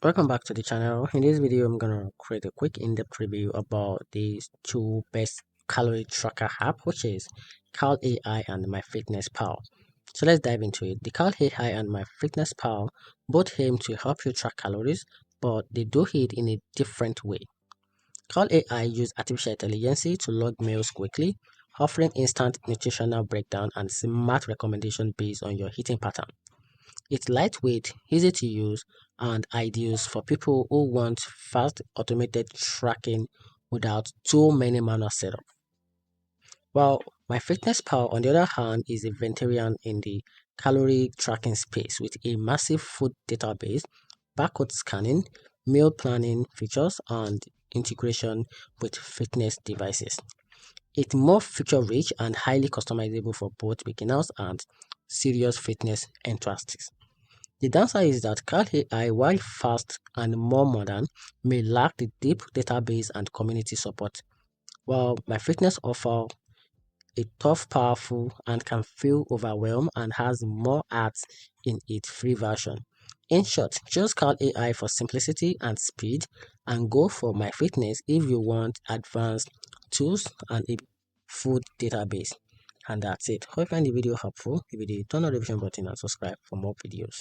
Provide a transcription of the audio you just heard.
Welcome back to the channel. In this video, I'm gonna create a quick in-depth review about these two best calorie tracker app, which is Cal AI and MyFitnessPal. So let's dive into it. The Cal AI and MyFitnessPal both aim to help you track calories, but they do it in a different way. Cal AI use artificial intelligence to log meals quickly, offering instant nutritional breakdown and smart recommendation based on your eating pattern. It's lightweight, easy to use, and ideal for people who want fast automated tracking without too many manual setup. While MyFitnessPal, on the other hand, is a veteran in the calorie tracking space with a massive food database, barcode scanning, meal planning features, and integration with fitness devices. It's more feature rich and highly customizable for both beginners and serious fitness enthusiasts. The downside is that Cal AI, while fast and more modern, may lack the deep database and community support, while MyFitness offers a tough, powerful, and can feel overwhelmed and has more ads in its free version. In short, choose Cal AI for simplicity and speed, and go for MyFitness if you want advanced tools and a full database. And that's it. Hope you find the video helpful. If you did, turn on the notification button and subscribe for more videos.